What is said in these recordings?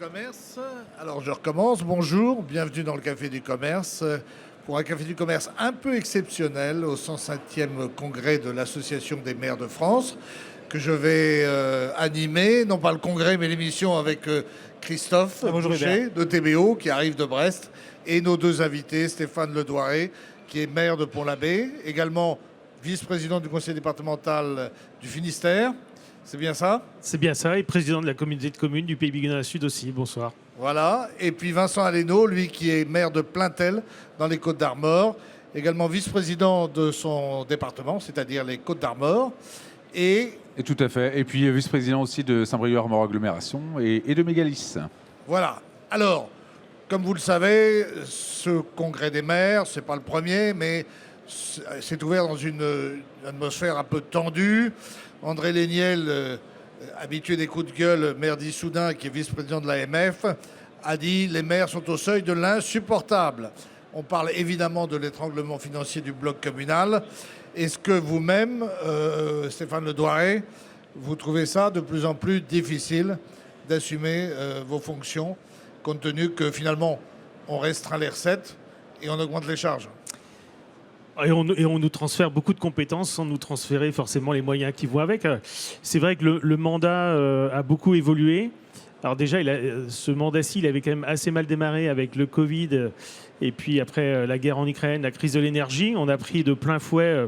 Commerce. Alors je recommence. Bonjour, bienvenue dans le Café du Commerce. Pour un Café du Commerce un peu exceptionnel au 105e congrès de l'Association des maires de France, que je vais animer, non pas le congrès mais l'émission avec Christophe Boucher de TBO qui arrive de Brest et nos deux invités, Stéphane Ledouaré qui est maire de Pont-l'Abbé, également vice-président du conseil départemental du Finistère. C'est bien ça? C'est bien ça, et président de la communauté de communes du Pays Bigouden Sud aussi. Bonsoir. Voilà, et puis Vincent Aleno, lui qui est maire de Plaintel dans les Côtes-d'Armor, également vice-président de son département, c'est-à-dire les Côtes-d'Armor. Et tout à fait, et puis vice-président aussi de Saint-Brieuc-Armor Agglomération et de Mégalis. Voilà, alors, comme vous le savez, ce congrès des maires, c'est pas le premier, mais c'est ouvert dans une atmosphère un peu tendue. André Léniel, habitué des coups de gueule, maire d'Issoudun, qui est vice-président de l'AMF, a dit « les maires sont au seuil de l'insupportable ». On parle évidemment de l'étranglement financier du bloc communal. Est-ce que vous-même, Stéphane Ledouaré, vous trouvez ça de plus en plus difficile d'assumer vos fonctions, compte tenu que finalement, on restreint les recettes et on augmente les charges ? Et on nous transfère beaucoup de compétences sans nous transférer forcément les moyens qui vont avec. C'est vrai que le mandat a beaucoup évolué. Alors déjà, ce mandat-ci, il avait quand même assez mal démarré avec le Covid et puis après la guerre en Ukraine, la crise de l'énergie. On a pris de plein fouet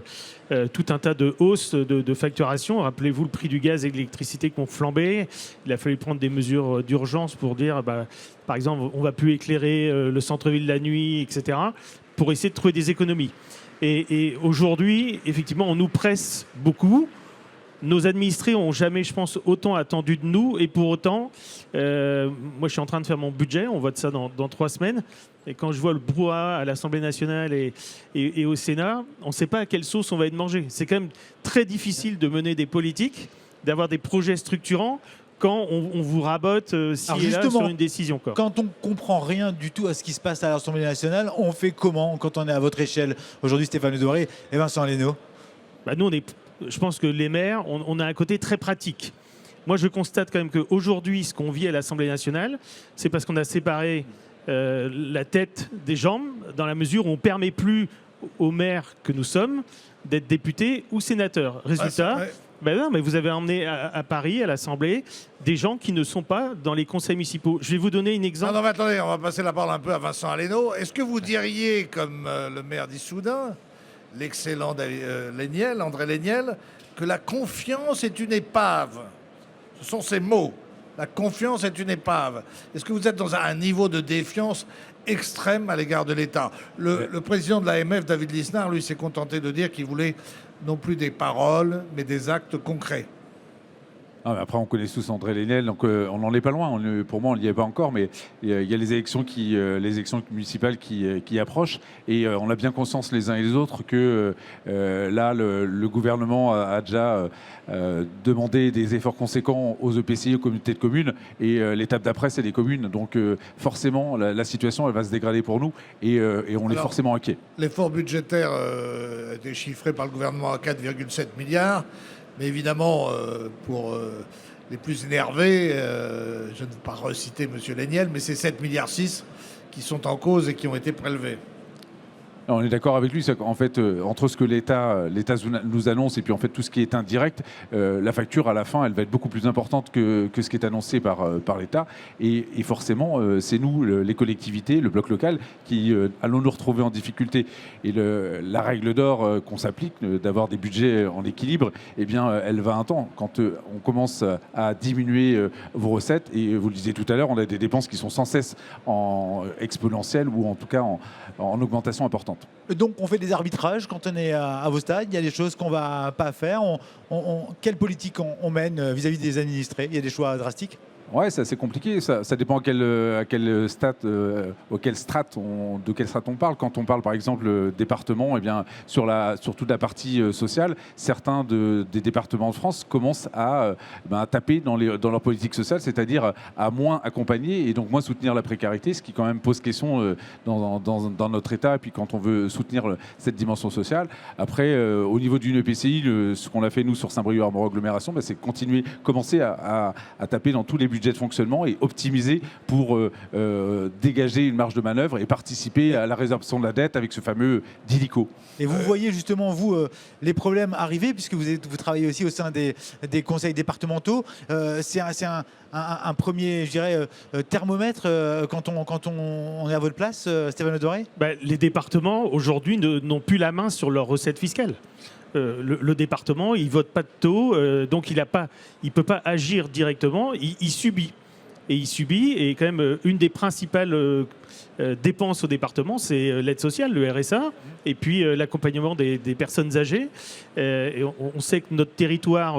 tout un tas de hausses de facturation. Rappelez-vous le prix du gaz et de l'électricité qui ont flambé. Il a fallu prendre des mesures d'urgence pour dire, par exemple, on ne va plus éclairer le centre-ville la nuit, etc., pour essayer de trouver des économies. Et aujourd'hui, effectivement, on nous presse beaucoup. Nos administrés n'ont jamais, je pense, autant attendu de nous. Et pour autant, moi, je suis en train de faire mon budget. On vote ça dans 3 semaines. Et quand je vois le brouhaha à l'Assemblée nationale et au Sénat, on ne sait pas à quelle sauce on va être mangé. C'est quand même très difficile de mener des politiques, d'avoir des projets structurants quand on vous rabote ci et là sur une décision. Quoi. Quand on ne comprend rien du tout à ce qui se passe à l'Assemblée nationale, on fait comment quand on est à votre échelle? Aujourd'hui, Stéphane Ledouaré et Vincent Aleno. Nous, je pense que les maires, on a un côté très pratique. Moi, je constate quand même qu'aujourd'hui, ce qu'on vit à l'Assemblée nationale, c'est parce qu'on a séparé la tête des jambes, dans la mesure où on ne permet plus aux maires que nous sommes d'être députés ou sénateurs. Résultat... non, mais vous avez emmené à Paris, à l'Assemblée, des gens qui ne sont pas dans les conseils municipaux. Je vais vous donner un exemple. Non, mais attendez, on va passer la parole un peu à Vincent Aleno. Est-ce que vous diriez, comme le maire d'Issoudun, l'excellent Léniel, André Léniel, que la confiance est une épave? Ce sont ces mots. La confiance est une épave. Est-ce que vous êtes dans un niveau de défiance extrême à l'égard de l'État? Le président de l'AMF, David Lisnard, lui, s'est contenté de dire qu'il voulait non plus des paroles, mais des actes concrets. Ah, après, on connaît tous André Léniel, donc on n'en est pas loin. Pour moi, on n'y est pas encore, mais il y a les élections municipales qui approchent. Et on a bien conscience les uns et les autres que là, le gouvernement a déjà demandé des efforts conséquents aux EPCI, aux communautés de communes. Et l'étape d'après, c'est les communes. Donc forcément, la situation, elle va se dégrader pour nous. Et on est forcément inquiet. L'effort budgétaire a été chiffré par le gouvernement à 4,7 milliards. Mais évidemment, pour les plus énervés, je ne veux pas reciter M. Léniel, mais c'est 7,6 milliards qui sont en cause et qui ont été prélevés. On est d'accord avec lui, en fait, entre ce que l'État nous annonce et puis en fait tout ce qui est indirect, la facture à la fin, elle va être beaucoup plus importante que ce qui est annoncé par l'État. Et forcément, c'est nous, les collectivités, le bloc local, qui allons nous retrouver en difficulté. Et la règle d'or qu'on s'applique, d'avoir des budgets en équilibre, eh bien, elle va un temps. Quand on commence à diminuer vos recettes, et vous le disiez tout à l'heure, on a des dépenses qui sont sans cesse en exponentielles ou en tout cas en augmentation importante. Donc on fait des arbitrages quand on est à vos stades. Il y a des choses qu'on ne va pas faire. Quelle politique on mène vis-à-vis des administrés? Il y a des choix drastiques? Ouais, c'est assez compliqué. Ça dépend de quelle strate on parle. Quand on parle, par exemple, département, eh bien, sur toute la partie sociale, certains des départements de France commencent à taper dans leur politique sociale, c'est-à-dire à moins accompagner et donc moins soutenir la précarité, ce qui quand même pose question dans notre État. Et puis quand on veut soutenir cette dimension sociale, après, au niveau d'une EPCI, ce qu'on a fait nous sur Saint-Brieuc-Armor Agglomération, c'est commencer à taper dans tous les budgets budget de fonctionnement et optimiser pour dégager une marge de manœuvre et participer à la résorption de la dette avec ce fameux DILICO. Et vous voyez justement, vous, les problèmes arriver, puisque vous travaillez aussi au sein des conseils départementaux. C'est un premier, je dirais, thermomètre quand on est à votre place, Stéphane Le Doré. Les départements, aujourd'hui, n'ont plus la main sur leurs recettes fiscales. Le département, il ne vote pas de taux, donc il ne peut pas agir directement, il subit. Et il subit, et quand même, une des principales dépenses au département, c'est l'aide sociale, le RSA, et puis l'accompagnement des personnes âgées. Et on sait que notre territoire,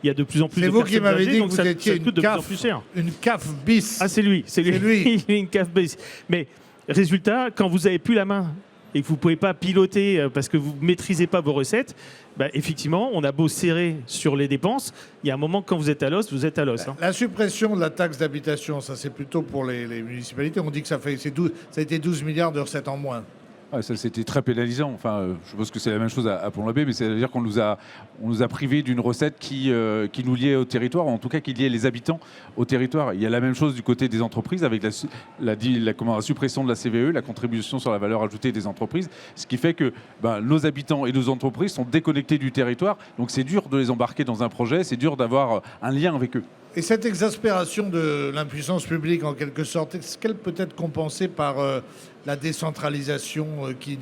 il y a de plus en plus de personnes âgées. C'est vous qui m'avez dit que vous ça étiez coûte de plus en plus cher. une CAF bis. Ah, c'est lui. lui. Il est une CAF bis. Mais résultat, quand vous n'avez plus la main et que vous ne pouvez pas piloter parce que vous ne maîtrisez pas vos recettes, effectivement, on a beau serrer sur les dépenses, il y a un moment, quand vous êtes à l'os, vous êtes à l'os. La suppression de la taxe d'habitation, ça c'est plutôt pour les municipalités. On dit que ça a été 12 milliards de recettes en moins. Ah, ça, c'était très pénalisant. Enfin, je suppose que c'est la même chose à Pont-l'Abbé, mais c'est-à-dire qu'on nous a privés d'une recette qui nous liait au territoire, ou en tout cas qui liait les habitants au territoire. Il y a la même chose du côté des entreprises avec la suppression de la CVE, la contribution sur la valeur ajoutée des entreprises, ce qui fait que nos habitants et nos entreprises sont déconnectés du territoire. Donc c'est dur de les embarquer dans un projet, c'est dur d'avoir un lien avec eux. Et cette exaspération de l'impuissance publique, en quelque sorte, est-ce qu'elle peut être compensée par la décentralisation qui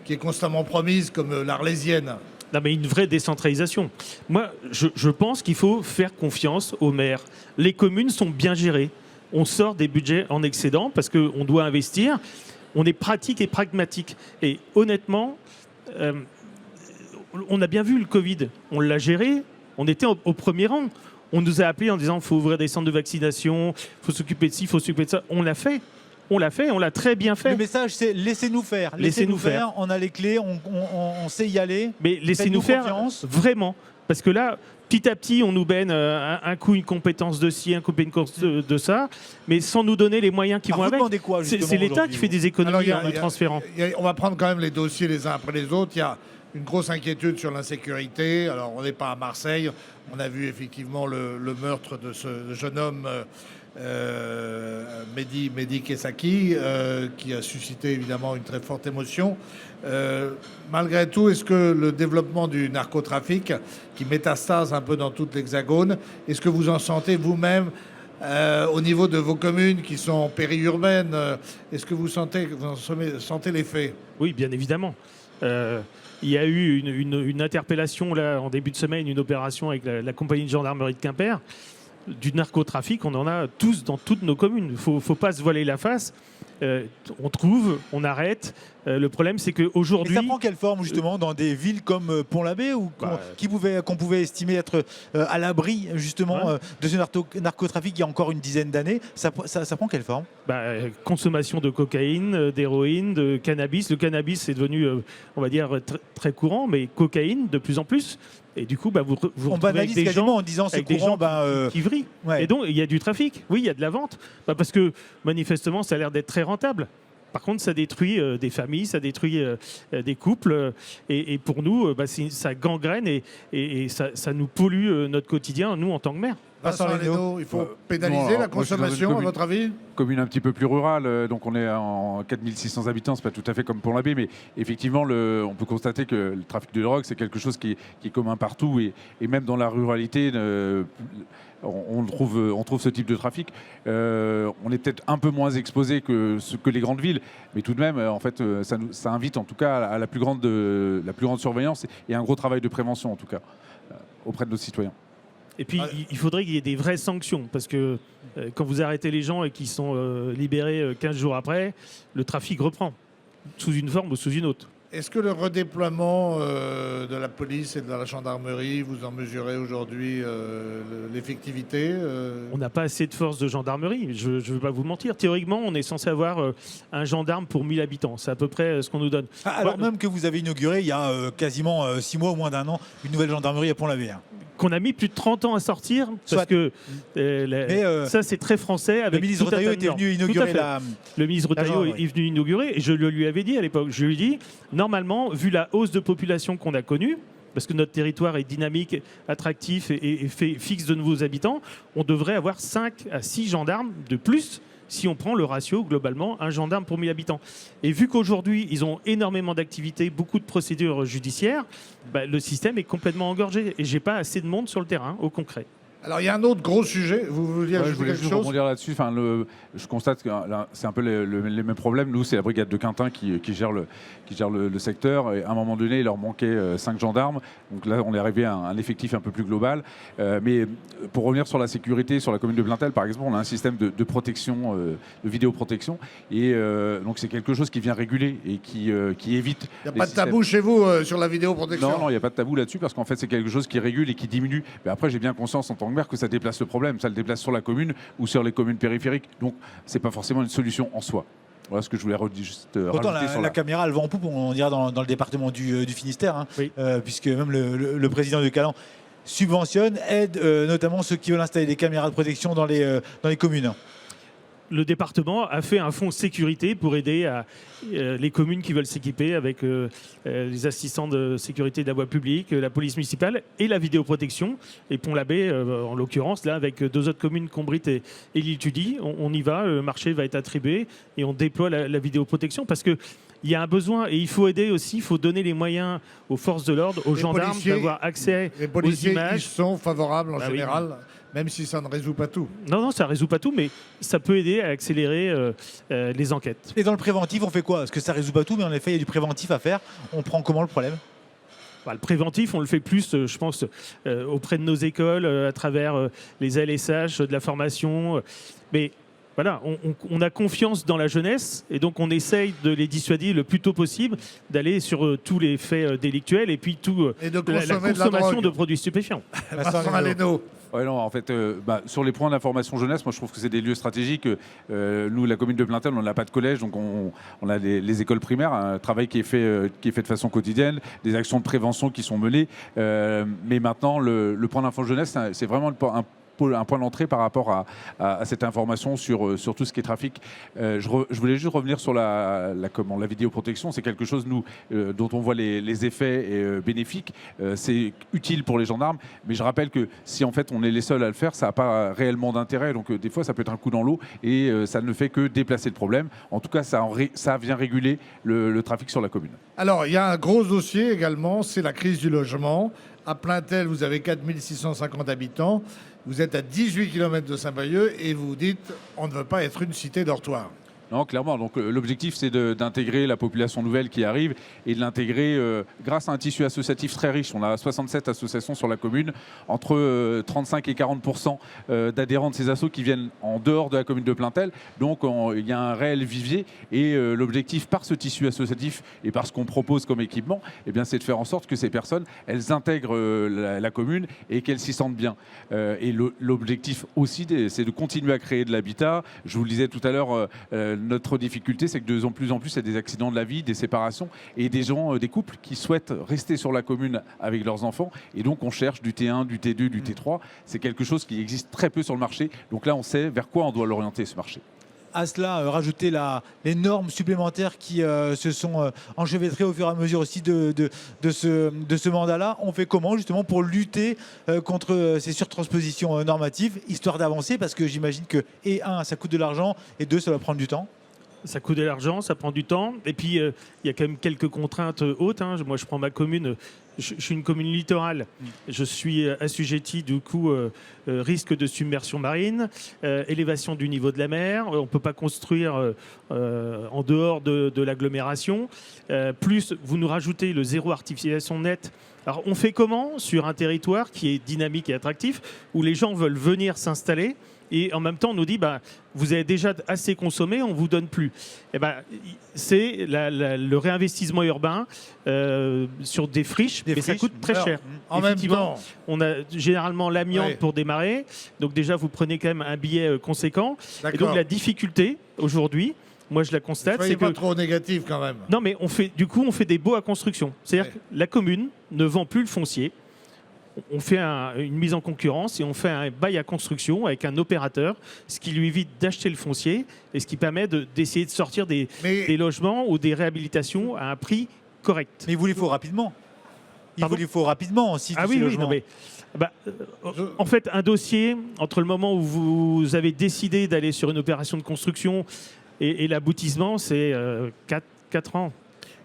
est constamment promise, comme l'Arlésienne? Non, mais une vraie décentralisation. Moi, je pense qu'il faut faire confiance aux maires. Les communes sont bien gérées. On sort des budgets en excédent parce qu'on doit investir. On est pratique et pragmatique. Et honnêtement, on a bien vu le Covid. On l'a géré. On était au premier rang. On nous a appelés en disant qu'il faut ouvrir des centres de vaccination, il faut s'occuper de ci, il faut s'occuper de ça. On l'a fait. On l'a très bien fait. Le message, c'est laissez-nous faire. Laissez-nous faire. On a les clés, on sait y aller. Mais laissez-nous faire vraiment. Parce que là, petit à petit, on nous baigne un coup une compétence de ci, un coup une compétence de ça, mais sans nous donner les moyens qui vont avec. C'est l'État qui fait des économies en nous transférant. On va prendre quand même les dossiers les uns après les autres. Il y a une grosse inquiétude sur l'insécurité. Alors, on n'est pas à Marseille. On a vu effectivement le meurtre de ce jeune homme, Mehdi Kessaki, qui a suscité évidemment une très forte émotion. Malgré tout, est-ce que le développement du narcotrafic, qui métastase un peu dans toute l'Hexagone, est-ce que vous en sentez vous-même au niveau de vos communes qui sont périurbaines, est-ce que vous en sentez l'effet? Oui, bien évidemment. Il y a eu une interpellation là, en début de semaine, une opération avec la compagnie de gendarmerie de Quimper. Du narcotrafic, on en a tous dans toutes nos communes. Il ne faut pas se voiler la face. On trouve, on arrête. Le problème, c'est qu'aujourd'hui... Et ça prend quelle forme, justement, dans des villes comme Pont-l'Abbé, qu'on pouvait estimer être à l'abri, justement, de ce narcotrafic il y a encore une dizaine d'années? Ça prend quelle forme? Consommation de cocaïne, d'héroïne, de cannabis. Le cannabis est devenu, on va dire, très courant, mais cocaïne de plus en plus. Et du coup, vous retrouvez avec des gens, en disant c'est courant, qui vrillent. Ouais. Et donc, il y a du trafic. Oui, il y a de la vente. Parce que, manifestement, ça a l'air d'être très rentable. Par contre, ça détruit des familles, ça détruit des couples. Et pour nous, ça gangrène et ça nous pollue notre quotidien, nous, en tant que maires. Vincent Leno, il faut pénaliser la consommation, à votre avis? Commune un petit peu plus rurale, donc on est en 4600 habitants, c'est pas tout à fait comme Pont-l'Abbé, mais effectivement, on peut constater que le trafic de drogue, c'est quelque chose qui est commun partout, et même dans la ruralité, on trouve ce type de trafic. On est peut-être un peu moins exposé que les grandes villes, mais tout de même, en fait, ça invite en tout cas à la plus grande surveillance et un gros travail de prévention, en tout cas, auprès de nos citoyens. Et puis, il faudrait qu'il y ait des vraies sanctions, parce que quand vous arrêtez les gens et qu'ils sont libérés 15 jours après, le trafic reprend, sous une forme ou sous une autre. Est-ce que le redéploiement de la police et de la gendarmerie, vous en mesurez aujourd'hui l'effectivité On n'a pas assez de forces de gendarmerie, je ne veux pas vous mentir. Théoriquement, on est censé avoir un gendarme pour 1000 habitants. C'est à peu près ce qu'on nous donne. Alors même que vous avez inauguré, il y a quasiment 6 mois ou moins d'un an, une nouvelle gendarmerie à Pont-l'Abbé. Qu'on a mis plus de 30 ans à sortir, parce que ça c'est très français. Avec le ministre Retailleau était venu inaugurer Le ministre Retailleau est venu inaugurer, et je le lui avais dit à l'époque. Je lui ai dit, normalement, vu la hausse de population qu'on a connue, parce que notre territoire est dynamique, attractif et fixe de nouveaux habitants, on devrait avoir 5 à 6 gendarmes de plus si on prend le ratio globalement, un gendarme pour 1000 habitants. Et vu qu'aujourd'hui, ils ont énormément d'activités, beaucoup de procédures judiciaires, le système est complètement engorgé. Et je n'ai pas assez de monde sur le terrain, au concret. Alors, il y a un autre gros sujet. Vous vouliez Ouais, je ajouter voulais quelque juste chose? rebondir là-dessus. Enfin, je constate que là, c'est un peu les mêmes problèmes. Nous, c'est la brigade de Quintin qui gère le secteur. Et à un moment donné, il leur manquait 5 gendarmes. Donc là, on est arrivé à un effectif un peu plus global. Mais pour revenir sur la sécurité, sur la commune de Blaintel, par exemple, on a un système de protection, de vidéoprotection. Et donc, c'est quelque chose qui vient réguler et qui évite. Il n'y a pas de tabou chez vous sur la vidéoprotection? Non, il n'y a pas de tabou là-dessus parce qu'en fait, c'est quelque chose qui régule et qui diminue. Mais après, j'ai bien conscience en tant que maire que ça déplace le problème. Ça le déplace sur la commune ou sur les communes périphériques. Donc, ce n'est pas forcément une solution en soi. Voilà ce que je voulais juste Pourtant, rajouter sur la caméra, elle va en poupe, on dirait dans le département du Finistère, hein, Oui. puisque même le président de Calan subventionne, aide notamment ceux qui veulent installer des caméras de protection dans les communes. Le département a fait un fonds sécurité pour aider les communes qui veulent s'équiper avec les assistants de sécurité de la voie publique, la police municipale et la vidéoprotection. Et Pont-l'Abbé, en l'occurrence, là, avec 2 autres communes, Combrit et l'Île-Tudy, on y va, le marché va être attribué et on déploie la vidéoprotection parce que il y a un besoin et il faut aider aussi, il faut donner les moyens aux forces de l'ordre, aux gendarmes d'avoir accès Les aux policiers, ils images. sont favorables en Bah oui. général, même si ça ne résout pas tout. Non, ça ne résout pas tout, mais ça peut aider à accélérer les enquêtes. Et dans le préventif, on fait quoi? Parce que ça résout pas tout, mais en effet, il y a du préventif à faire. On prend comment le problème? Le préventif, on le fait plus, je pense, auprès de nos écoles, à travers les ALSH, de la formation. Mais voilà, on a confiance dans la jeunesse et donc on essaye de les dissuader le plus tôt possible d'aller sur tous les faits délictuels et puis Et de la consommer de la consommation drogue. de produits stupéfiants. Vincent Maléno. Ouais, non, en fait, sur les points d'information jeunesse, moi je trouve que c'est des lieux stratégiques. Nous, la commune de Blaintel, on n'a pas de collège, donc on a les écoles primaires, un travail qui est fait de façon quotidienne, des actions de prévention qui sont menées. Mais maintenant, le point d'info jeunesse, c'est vraiment un point d'entrée par rapport à cette information sur tout ce qui est trafic. Je voulais juste revenir sur la vidéoprotection. C'est quelque chose, nous, dont on voit les effets bénéfiques. C'est utile pour les gendarmes, mais je rappelle que si en fait on est les seuls à le faire, ça n'a pas réellement d'intérêt. Donc des fois, ça peut être un coup dans l'eau et ça ne fait que déplacer le problème. En tout cas, ça vient réguler le trafic sur la commune. Alors, il y a un gros dossier également, c'est la crise du logement. À Plaintel, vous avez 4650 habitants. Vous êtes à 18 km de Saint-Brieuc et vous dites on ne veut pas être une cité dortoir. Non, clairement. Donc l'objectif, c'est d'intégrer la population nouvelle qui arrive et de l'intégrer grâce à un tissu associatif très riche. On a 67 associations sur la commune, entre 35 et 40% d'adhérents de ces assos qui viennent en dehors de la commune de Plaintel. Donc il y a un réel vivier et l'objectif par ce tissu associatif et par ce qu'on propose comme équipement, eh bien, c'est de faire en sorte que ces personnes, elles intègrent la commune et qu'elles s'y sentent bien. Et l'objectif aussi, c'est de continuer à créer de l'habitat. Je vous le disais tout à l'heure, notre difficulté, c'est que de plus en plus, il y a des accidents de la vie, des séparations et des couples qui souhaitent rester sur la commune avec leurs enfants. Et donc, on cherche du T1, du T2, du T3. C'est quelque chose qui existe très peu sur le marché. Donc là, on sait vers quoi on doit l'orienter, ce marché. À cela, rajouter les normes supplémentaires qui se sont enchevêtrées au fur et à mesure aussi de ce mandat-là. On fait comment justement pour lutter contre ces surtranspositions normatives, histoire d'avancer? Parce que j'imagine que, et un, ça coûte de l'argent, et deux, ça va prendre du temps. Ça coûte de l'argent, ça prend du temps. Et puis, il y a quand même quelques contraintes hautes. Moi, je prends ma commune. Je suis une commune littorale. Je suis assujetti, du coup, risque de submersion marine, élévation du niveau de la mer. On ne peut pas construire en dehors de l'agglomération. Plus, vous nous rajoutez le zéro artificialisation nette. Alors, on fait comment sur un territoire qui est dynamique et attractif, où les gens veulent venir s'installer et en même temps, on nous dit, vous avez déjà assez consommé, on ne vous donne plus. C'est le réinvestissement urbain sur des friches, mais ça coûte très cher. En même temps, on a généralement l'amiante Oui. pour démarrer. Donc déjà, vous prenez quand même un billet conséquent. Et D'accord. donc la difficulté, aujourd'hui, moi je la constate, soyez c'est pas que... trop négatif quand même. Non, mais on fait des baux à construction. C'est-à-dire que la commune ne vend plus le foncier. On fait une mise en concurrence et on fait un bail à construction avec un opérateur, ce qui lui évite d'acheter le foncier et ce qui permet d'essayer de sortir des logements ou des réhabilitations à un prix correct. Mais il vous les faut rapidement. Il faut rapidement aussi. Ah tous oui, ces oui, logements. non, mais en fait, un dossier, entre le moment où vous avez décidé d'aller sur une opération de construction et l'aboutissement, c'est 4 ans.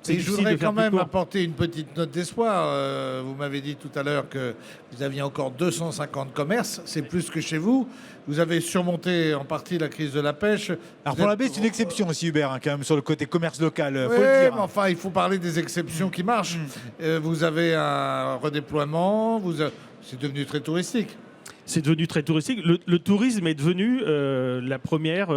C'est Et je difficile voudrais de faire quand plus même court. apporter une petite note d'espoir. Vous m'avez dit tout à l'heure que vous aviez encore 250 commerces. C'est plus que chez vous. Vous avez surmonté en partie la crise de la pêche. Alors Vous pour la êtes- baie, c'est une exception aussi, Hubert, hein, quand même, sur le côté commerce local, faut Oui, le dire. mais enfin, il faut parler des exceptions qui marchent. Mm. Vous avez un redéploiement. C'est devenu très touristique. C'est devenu très touristique. Le tourisme est devenu la première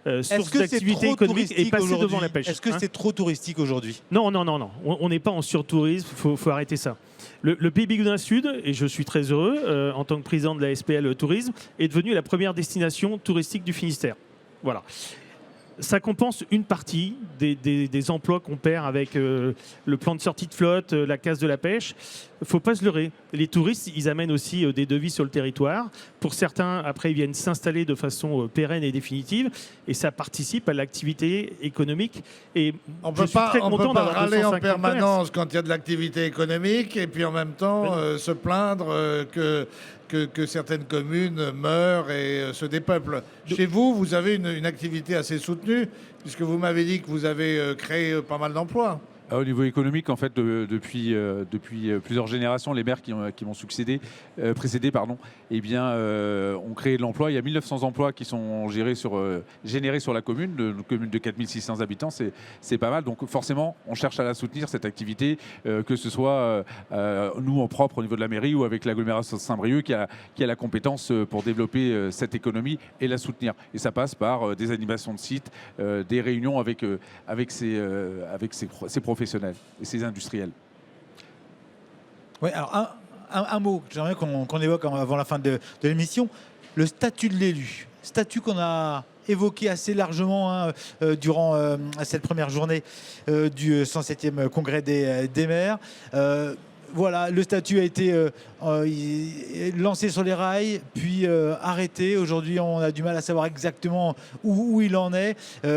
Est-ce source que c'est d'activité trop économique et touristique passé aujourd'hui? devant la pêche. Est-ce que hein. c'est trop touristique aujourd'hui? Non, non, non, non. On n'est pas en surtourisme. Faut arrêter ça. Le Pays Bigoudin Sud, et je suis très heureux, en tant que président de la SPL Tourisme, est devenu la première destination touristique du Finistère. Voilà. Ça compense une partie des emplois qu'on perd avec le plan de sortie de flotte, la casse de la pêche. Il ne faut pas se leurrer. Les touristes, ils amènent aussi des devis sur le territoire. Pour certains, après, ils viennent s'installer de façon pérenne et définitive. Et ça participe à l'activité économique. Et On je ne suis très peut content pas d'avoir râler en 250 permanence quand il y a de l'activité économique et puis en même temps se plaindre que certaines communes meurent et se dépeuplent. Chez vous, vous avez une activité assez soutenue puisque vous m'avez dit que vous avez créé pas mal d'emplois. Au niveau économique, en fait, depuis plusieurs générations, les maires qui m'ont précédé, eh bien, ont créé de l'emploi. Il y a 1900 emplois qui sont générés sur la commune, une commune de 4600 habitants, c'est pas mal. Donc forcément, on cherche à la soutenir, cette activité, que ce soit nous en propre au niveau de la mairie ou avec l'agglomération de Saint-Brieuc qui a la compétence pour développer cette économie et la soutenir. Et ça passe par des animations de sites, des réunions avec ses professionnels et ses industriels. Oui, alors un mot que j'aimerais qu'on évoque avant la fin de l'émission, le statut de l'élu. Statut qu'on a évoqué assez largement durant cette première journée du 107e congrès des maires. Voilà, le statut a été lancé sur les rails, puis arrêté. Aujourd'hui, on a du mal à savoir exactement où il en est.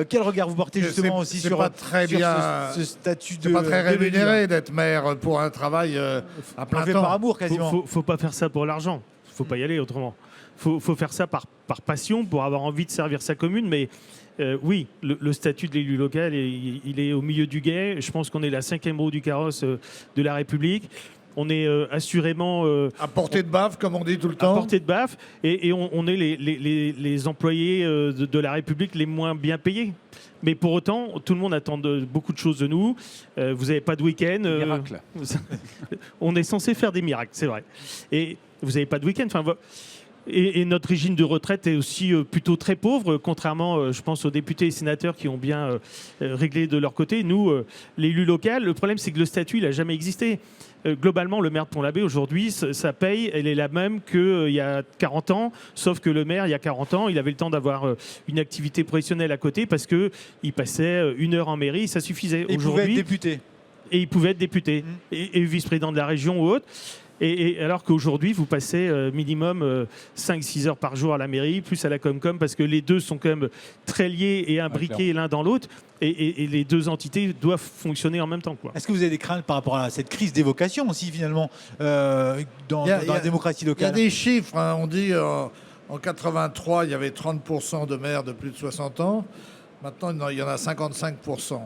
Quel regard vous portez justement aussi sur ce statut de... C'est pas très de l'élu, hein. rémunéré d'être maire pour un travail à On plein le fait temps. par amour quasiment. Faut pas faire ça pour l'argent. Faut pas y aller autrement. Faut faire ça par passion, pour avoir envie de servir sa commune. Mais oui, le statut de l'élu local, il est au milieu du guet. Je pense qu'on est la 5e roue du carrosse de la République. On est assurément À portée de baffe, comme on dit tout le à temps. portée de baffe, et on est les employés de la République les moins bien payés. Mais pour autant, tout le monde attend beaucoup de choses de nous. Vous n'avez pas de week-end. Miracle. On est censé faire des miracles, c'est vrai. Et vous n'avez pas de week-end. Et notre régime de retraite est aussi plutôt très pauvre, contrairement, je pense, aux députés et sénateurs qui ont bien réglé de leur côté. Nous, l'élu local, le problème, c'est que le statut, il n'a jamais existé. Globalement, le maire de Pont-l'Abbé, aujourd'hui, sa paye, elle est la même qu'il y a 40 ans, sauf que le maire, il y a 40 ans, il avait le temps d'avoir une activité professionnelle à côté parce qu'il passait 1 heure en mairie, ça suffisait. Il pouvait être député. Et il pouvait être député et vice-président de la région ou autre. Et alors qu'aujourd'hui, vous passez minimum 5-6 heures par jour à la mairie, plus à la Comcom, parce que les deux sont quand même très liés et imbriqués l'un dans l'autre. Et les deux entités doivent fonctionner en même temps, quoi. Est-ce que vous avez des craintes par rapport à cette crise d'évocation aussi, finalement, dans la démocratie Il y a locale? des chiffres. Hein. On dit en 83, il y avait 30% de maires de plus de 60 ans. Maintenant, il y en a 55%.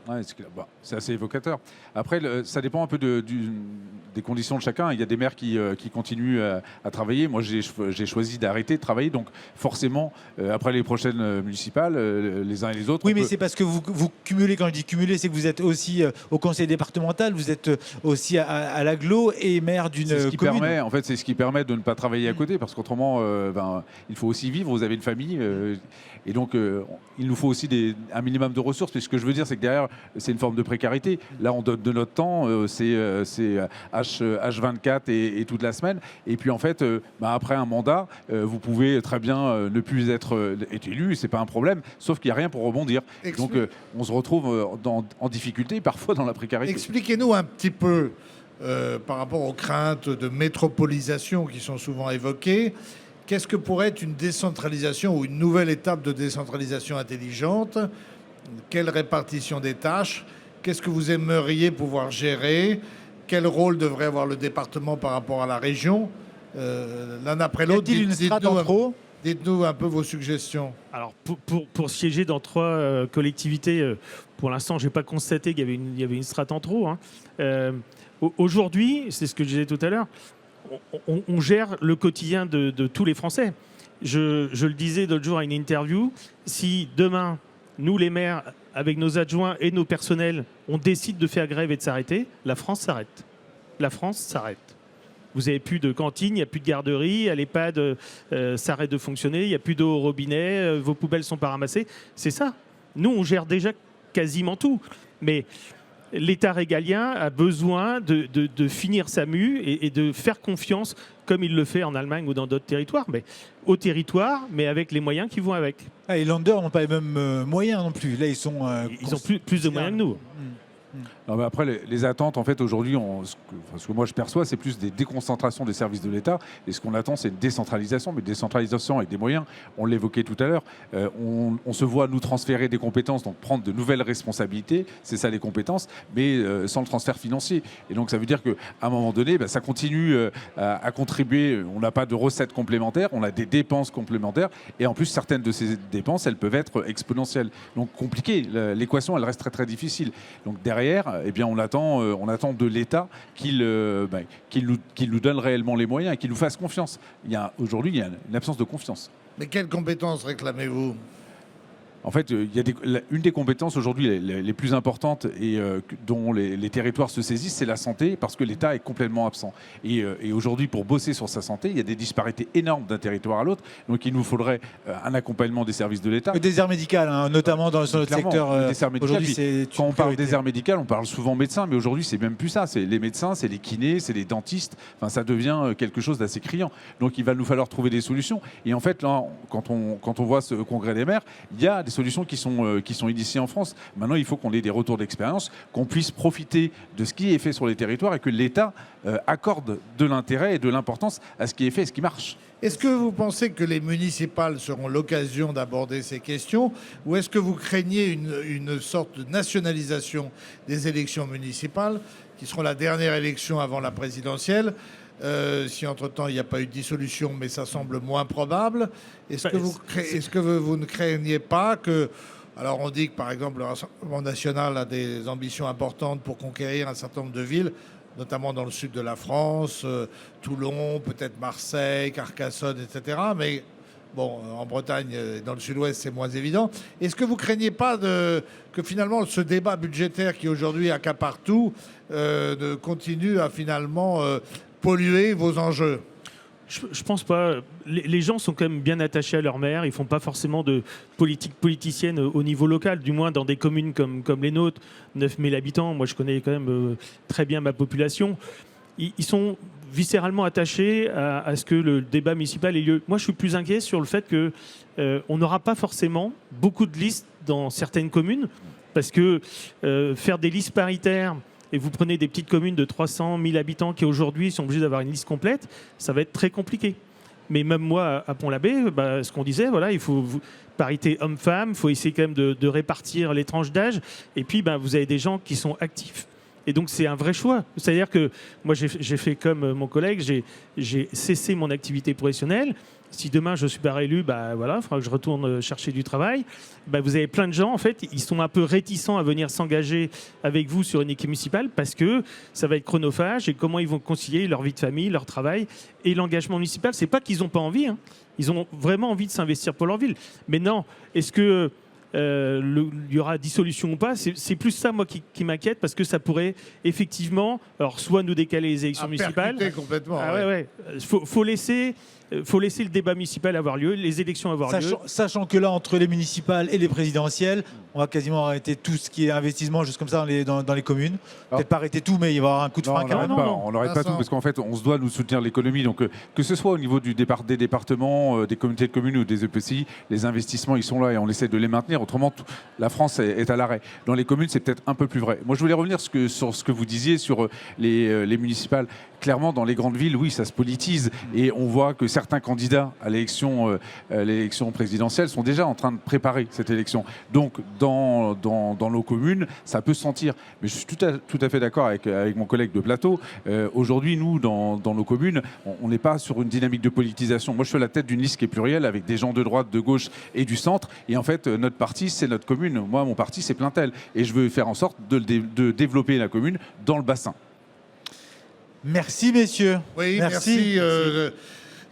Ouais, c'est assez évocateur. Après, ça dépend un peu des conditions de chacun. Il y a des maires qui continuent à travailler. Moi, j'ai choisi d'arrêter de travailler. Donc, forcément, après les prochaines municipales, les uns et les autres... Oui, mais c'est parce que vous cumulez. Quand je dis cumuler, c'est que vous êtes aussi au conseil départemental, vous êtes aussi à l'agglo et maire d'une commune. C'est ce qui permet de ne pas travailler à côté, parce qu'autrement, il faut aussi vivre. Vous avez une famille. Et donc, il nous faut aussi un minimum de ressources. Mais ce que je veux dire, c'est que derrière, c'est une forme de précarité. Là, on donne de notre temps, c'est H24 et toute la semaine. Et puis, en fait, après un mandat, vous pouvez très bien ne plus être élu, c'est pas un problème, sauf qu'il n'y a rien pour rebondir. Donc, on se retrouve en difficulté, parfois dans la précarité. Expliquez-nous un petit peu, par rapport aux craintes de métropolisation qui sont souvent évoquées, qu'est-ce que pourrait être une décentralisation ou une nouvelle étape de décentralisation intelligente? Quelle répartition des tâches? Qu'est-ce que vous aimeriez pouvoir gérer? quel rôle devrait avoir le département par rapport à la région, l'un après l'autre. Y a-t-il une strate en trop ? Dites-nous un peu vos suggestions. Alors, pour siéger dans 3 collectivités, pour l'instant, je n'ai pas constaté qu'il y avait une strate en trop. Hein. Aujourd'hui, c'est ce que je disais tout à l'heure, on gère le quotidien de tous les Français. Je le disais l'autre jour à une interview, si demain, nous les maires, avec nos adjoints et nos personnels, on décide de faire grève et de s'arrêter, la France s'arrête. La France s'arrête. Vous n'avez plus de cantine, il n'y a plus de garderie, l'EHPAD s'arrête de fonctionner, il n'y a plus d'eau au robinet, vos poubelles ne sont pas ramassées. C'est ça. Nous, on gère déjà quasiment tout. Mais l'État régalien a besoin de finir sa mue et de faire confiance, comme il le fait en Allemagne ou dans d'autres territoires, mais au territoire, mais avec les moyens qui vont avec. Ah, les Länder n'ont pas les mêmes moyens non plus. Là, ils sont. Ils ont plus de moyens que nous. Non, mais après, les attentes, en fait, aujourd'hui, ce que moi je perçois, c'est plus des déconcentrations des services de l'État. Et ce qu'on attend, c'est une décentralisation. Mais décentralisation avec des moyens, on l'évoquait tout à l'heure. On se voit nous transférer des compétences, donc prendre de nouvelles responsabilités. C'est ça les compétences, mais sans le transfert financier. Et donc, ça veut dire qu'à un moment donné, ça continue à contribuer. On n'a pas de recettes complémentaires, on a des dépenses complémentaires. Et en plus, certaines de ces dépenses, elles peuvent être exponentielles. Donc, compliqué. L'équation, elle reste très, très difficile. Donc, derrière, eh bien, on attend de l'État qu'il nous donne réellement les moyens et qu'il nous fasse confiance. Aujourd'hui, il y a une absence de confiance. Mais quelles compétences réclamez-vous ? En fait, une des compétences aujourd'hui les plus importantes et dont les territoires se saisissent, c'est la santé, parce que l'État est complètement absent. Et aujourd'hui, pour bosser sur sa santé, il y a des disparités énormes d'un territoire à l'autre. Donc, il nous faudrait un accompagnement des services de l'État. Le désert médical, hein, notamment dans notre secteur. Aujourd'hui, quand on parle désert médical, on parle souvent médecins, mais aujourd'hui, c'est même plus ça. C'est les médecins, c'est les kinés, c'est les dentistes. Enfin, ça devient quelque chose d'assez criant. Donc, il va nous falloir trouver des solutions. Et en fait, là, quand on voit ce congrès des maires, il y a des solutions qui sont initiées en France. Maintenant, il faut qu'on ait des retours d'expérience, qu'on puisse profiter de ce qui est fait sur les territoires et que l'État accorde de l'intérêt et de l'importance à ce qui est fait et ce qui marche. Est-ce que vous pensez que les municipales seront l'occasion d'aborder ces questions, ou est-ce que vous craignez une sorte de nationalisation des élections municipales, qui seront la dernière élection avant la présidentielle, si entre-temps il n'y a pas eu de dissolution, mais ça semble moins probable? Est-ce que vous ne craignez pas que... Alors on dit que par exemple le Rassemblement national a des ambitions importantes pour conquérir un certain nombre de villes, notamment dans le sud de la France, Toulon, peut-être Marseille, Carcassonne, etc. Mais bon, en Bretagne et dans le sud-ouest, c'est moins évident. Est-ce que vous ne craignez pas que finalement ce débat budgétaire qui aujourd'hui accapare tout continue à finalement polluer vos enjeux? Je pense pas. Les gens sont quand même bien attachés à leur maire. Ils font pas forcément de politique politicienne au niveau local, du moins dans des communes comme les nôtres, 9000 habitants. Moi, je connais quand même très bien ma population. Ils sont viscéralement attachés à ce que le débat municipal ait lieu. Moi, je suis plus inquiet sur le fait qu'on n'aura pas forcément beaucoup de listes dans certaines communes, parce que faire des listes paritaires, et vous prenez des petites communes de 300 000 habitants qui aujourd'hui sont obligés d'avoir une liste complète, ça va être très compliqué. Mais même moi, à Pont-l'Abbé, ce qu'on disait, voilà, il faut parité homme-femme, il faut essayer quand même de répartir les tranches d'âge. Et puis, vous avez des gens qui sont actifs. Et donc, c'est un vrai choix. C'est-à-dire que moi, j'ai fait comme mon collègue, j'ai cessé mon activité professionnelle. Si demain je suis pas réélu, voilà, il faudra que je retourne chercher du travail. Vous avez plein de gens, en fait, ils sont un peu réticents à venir s'engager avec vous sur une équipe municipale parce que ça va être chronophage et comment ils vont concilier leur vie de famille, leur travail et l'engagement municipal. C'est pas qu'ils n'ont pas envie, hein. Ils ont vraiment envie de s'investir pour leur ville. Mais non, est-ce que il y aura dissolution ou pas, c'est plus ça moi qui m'inquiète, parce que ça pourrait effectivement, alors soit nous décaler les élections municipales. Complètement. Faut laisser le débat municipal avoir lieu, les élections avoir lieu. Sachant que là, entre les municipales et les présidentielles, on va quasiment arrêter tout ce qui est investissement, juste comme ça, dans les communes. Peut-être pas arrêter tout, mais il va y avoir un coup de frein quand même. On n'arrête pas tout, parce qu'en fait, on se doit nous soutenir l'économie. Donc, que ce soit au niveau des départements, des communautés de communes ou des EPCI, les investissements, ils sont là et on essaie de les maintenir. Autrement, la France est à l'arrêt. Dans les communes, c'est peut-être un peu plus vrai. Moi, je voulais revenir sur ce que vous disiez sur les municipales. Clairement, dans les grandes villes, oui, ça se politise. Et on voit que certains candidats à l'élection présidentielle sont déjà en train de préparer cette élection. Donc, dans nos communes, ça peut se sentir. Mais je suis tout à fait d'accord avec mon collègue de plateau. Aujourd'hui, nous, dans nos communes, on n'est pas sur une dynamique de politisation. Moi, je suis à la tête d'une liste qui est plurielle avec des gens de droite, de gauche et du centre. Et en fait, notre parti, c'est notre commune. Moi, mon parti, c'est Plaintel. Et je veux faire en sorte de développer la commune dans le bassin. Merci, messieurs. Oui, merci.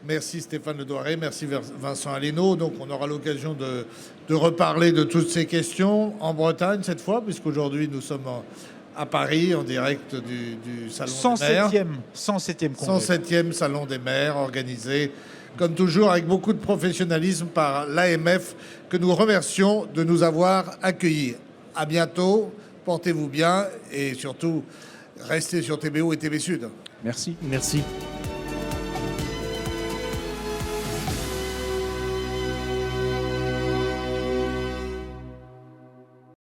Merci Stéphane Le Doiré, merci Vincent Aleno. Donc on aura l'occasion de reparler de toutes ces questions en Bretagne cette fois, puisqu'aujourd'hui nous sommes à Paris en direct du Salon des maires. 107e congrès. 107e Salon des maires, organisé comme toujours avec beaucoup de professionnalisme par l'AMF, que nous remercions de nous avoir accueillis. À bientôt, portez-vous bien et surtout restez sur TBO et TV Sud. Merci. Merci.